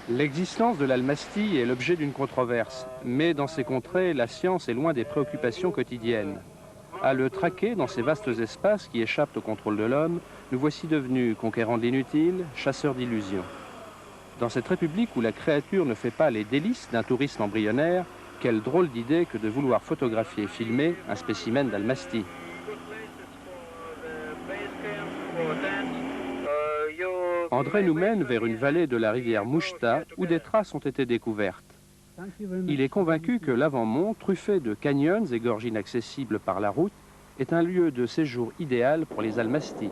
L'existence de l'Almastie est l'objet d'une controverse, mais dans ces contrées, la science est loin des préoccupations quotidiennes. À le traquer dans ces vastes espaces qui échappent au contrôle de l'homme, nous voici devenus conquérants de l'inutile, chasseurs d'illusions. Dans cette république où la créature ne fait pas les délices d'un tourisme embryonnaire, quelle drôle d'idée que de vouloir photographier et filmer un spécimen d'Almastie. André nous mène vers une vallée de la rivière Mouchta où des traces ont été découvertes. Il est convaincu que l'avant-mont, truffé de canyons et gorges inaccessibles par la route, est un lieu de séjour idéal pour les Almastis.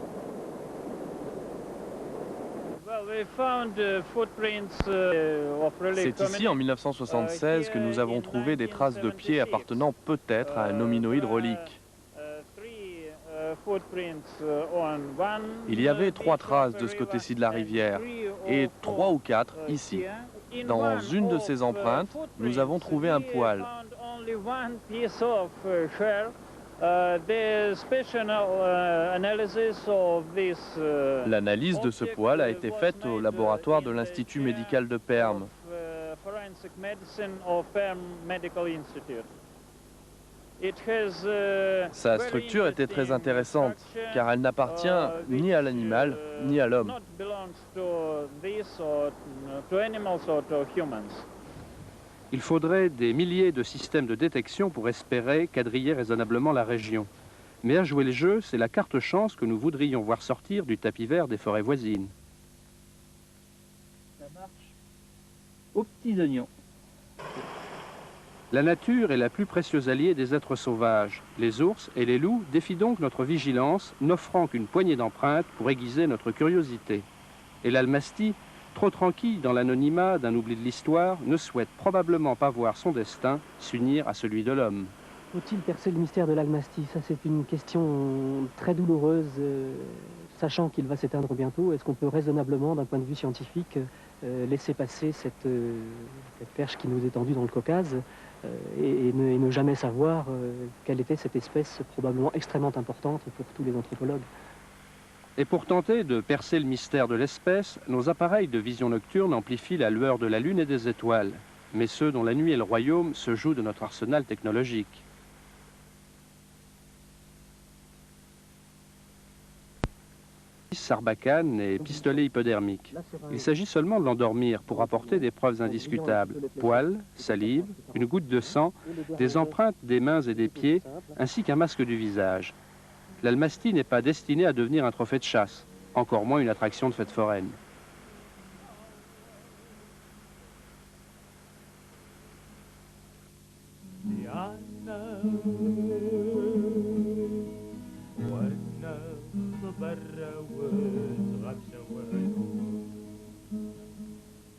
C'est ici, en 1976, que nous avons trouvé des traces de pieds appartenant peut-être à un hominoïde relique. Il y avait 3 traces de ce côté-ci de la rivière et 3 ou 4 ici. Dans une de ces empreintes, nous avons trouvé un poil. L'analyse de ce poil a été faite au laboratoire de l'Institut médical de Perm. Sa structure était très intéressante, car elle n'appartient ni à l'animal, ni à l'homme. Il faudrait des milliers de systèmes de détection pour espérer quadriller raisonnablement la région. Mais à jouer le jeu, c'est la carte chance que nous voudrions voir sortir du tapis vert des forêts voisines. Ça marche aux petits oignons. La nature est la plus précieuse alliée des êtres sauvages. Les ours et les loups défient donc notre vigilance, n'offrant qu'une poignée d'empreintes pour aiguiser notre curiosité. Et l'Almastie, trop tranquille dans l'anonymat d'un oubli de l'histoire, ne souhaite probablement pas voir son destin s'unir à celui de l'homme. Faut-il percer le mystère de l'Almastie? Ça, c'est une question très douloureuse, sachant qu'il va s'éteindre bientôt. Est-ce qu'on peut raisonnablement, d'un point de vue scientifique, laisser passer cette perche qui nous est tendue dans le Caucase et ne jamais savoir quelle était cette espèce probablement extrêmement importante pour tous les anthropologues? Et pour tenter de percer le mystère de l'espèce, nos appareils de vision nocturne amplifient la lueur de la Lune et des étoiles. Mais ceux dont la nuit est le royaume se jouent de notre arsenal technologique. Sarbacane et pistolet hypodermique. Il s'agit seulement de l'endormir pour apporter des preuves indiscutables. Poils, salive, une goutte de sang, des empreintes des mains et des pieds, ainsi qu'un masque du visage. L'Almastie n'est pas destinée à devenir un trophée de chasse, encore moins une attraction de fête foraine.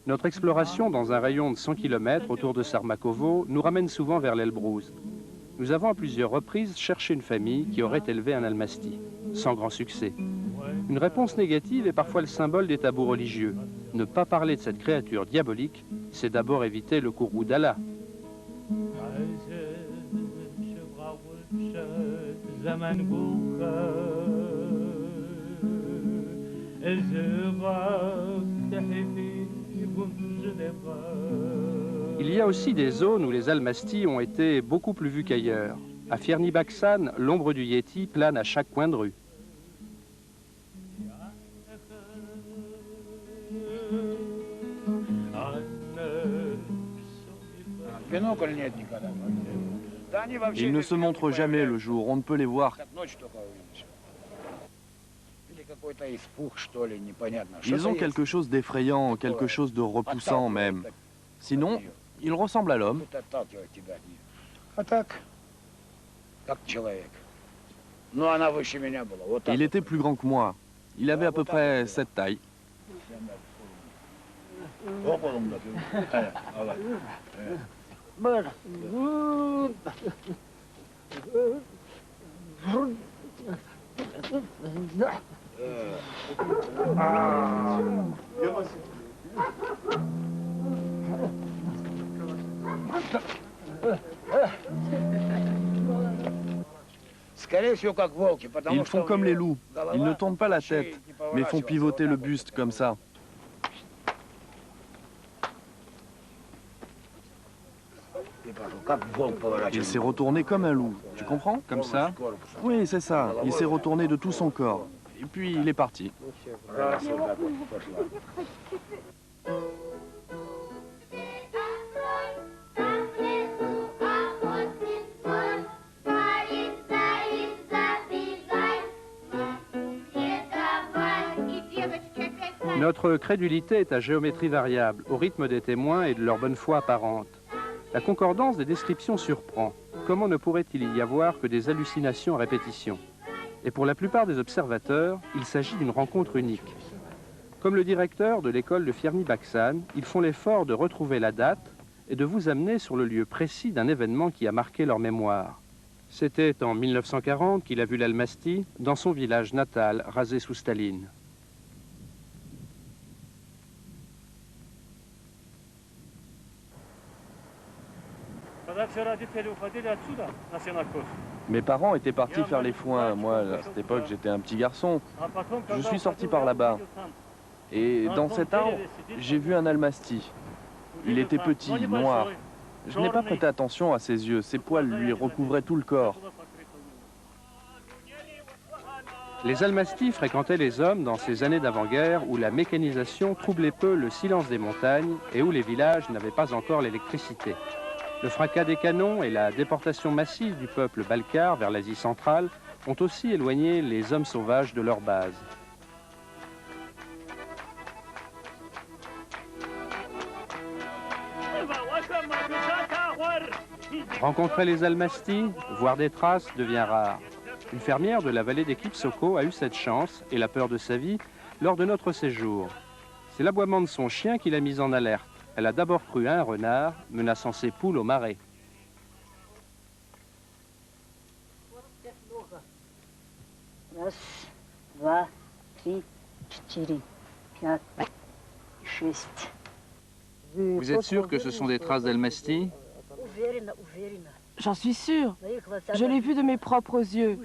Notre exploration dans un rayon de 100 km autour de Sarmakovo nous ramène souvent vers l'Elbrouz. Nous avons à plusieurs reprises cherché une famille qui aurait élevé un Almastie, sans grand succès. Une réponse négative est parfois le symbole des tabous religieux. Ne pas parler de cette créature diabolique, c'est d'abord éviter le courroux d'Allah. Il y a aussi des zones où les Almasties ont été beaucoup plus vues qu'ailleurs. À Fierny-Baksan, l'ombre du Yéti plane à chaque coin de rue. Ils ne se montrent jamais le jour, on ne peut les voir. Ils ont quelque chose d'effrayant, quelque chose de repoussant même. Sinon, ils ressemblent à l'homme. Il était plus grand que moi. Il avait à peu près cette taille. Ils font comme les loups. Ils ne tournent pas la tête, mais font pivoter le buste comme ça. Il s'est retourné comme un loup, tu comprends? Comme ça? Oui, c'est ça. Il s'est retourné de tout son corps. Et puis il est parti. Notre crédulité est à géométrie variable, au rythme des témoins et de leur bonne foi apparente. La concordance des descriptions surprend. Comment ne pourrait-il y avoir que des hallucinations à répétition? Et pour la plupart des observateurs, il s'agit d'une rencontre unique. Comme le directeur de l'école de Fierny-Baksan, ils font l'effort de retrouver la date et de vous amener sur le lieu précis d'un événement qui a marqué leur mémoire. C'était en 1940 qu'il a vu l'Almasty dans son village natal, rasé sous Staline. Mes parents étaient partis faire les foins. Moi, à cette époque, j'étais un petit garçon. Je suis sorti par là-bas. Et dans cet arbre, j'ai vu un almasty. Il était petit, noir. Je n'ai pas prêté attention à ses yeux. Ses poils lui recouvraient tout le corps. Les almasties fréquentaient les hommes dans ces années d'avant-guerre où la mécanisation troublait peu le silence des montagnes et où les villages n'avaient pas encore l'électricité. Le fracas des canons et la déportation massive du peuple balkare vers l'Asie centrale ont aussi éloigné les hommes sauvages de leur base. Rencontrer les almasties, voir des traces devient rare. Une fermière de la vallée des Kipsoko a eu cette chance et la peur de sa vie lors de notre séjour. C'est l'aboiement de son chien qui l'a mise en alerte. Elle a d'abord cru à un renard menaçant ses poules au marais. Vous êtes sûr que ce sont des traces d'almasty? J'en suis sûre. Je l'ai vu de mes propres yeux.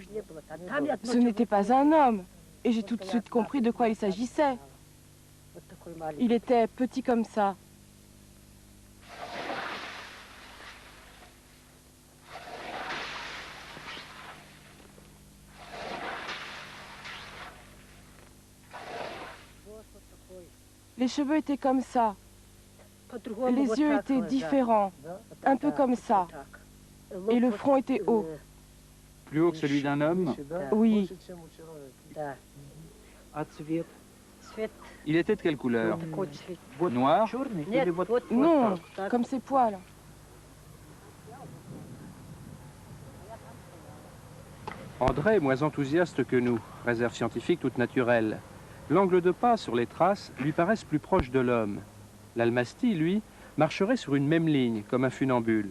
Ce n'était pas un homme. Et j'ai tout de suite compris de quoi il s'agissait. Il était petit comme ça. Les cheveux étaient comme ça. Les yeux étaient différents, un peu comme ça. Et le front était haut. Plus haut que celui d'un homme? Oui. Il était de quelle couleur? Noir? Non, comme ses poils. André est moins enthousiaste que nous, réserve scientifique toute naturelle. L'angle de pas sur les traces lui paraissent plus proches de l'homme. L'almasty, lui, marcherait sur une même ligne, comme un funambule.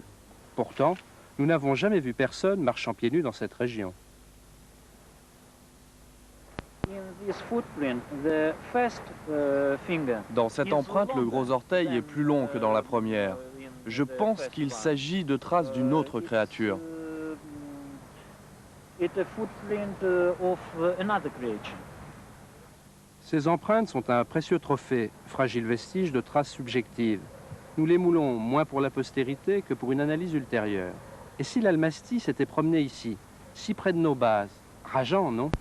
Pourtant, nous n'avons jamais vu personne marchant pieds nus dans cette région. Dans cette empreinte, le gros orteil est plus long que dans la première. Je pense qu'il s'agit de traces d'une autre créature. Ces empreintes sont un précieux trophée, fragile vestige de traces subjectives. Nous les moulons moins pour la postérité que pour une analyse ultérieure. Et si l'almasty s'était promené ici, si près de nos bases? Rageant, non?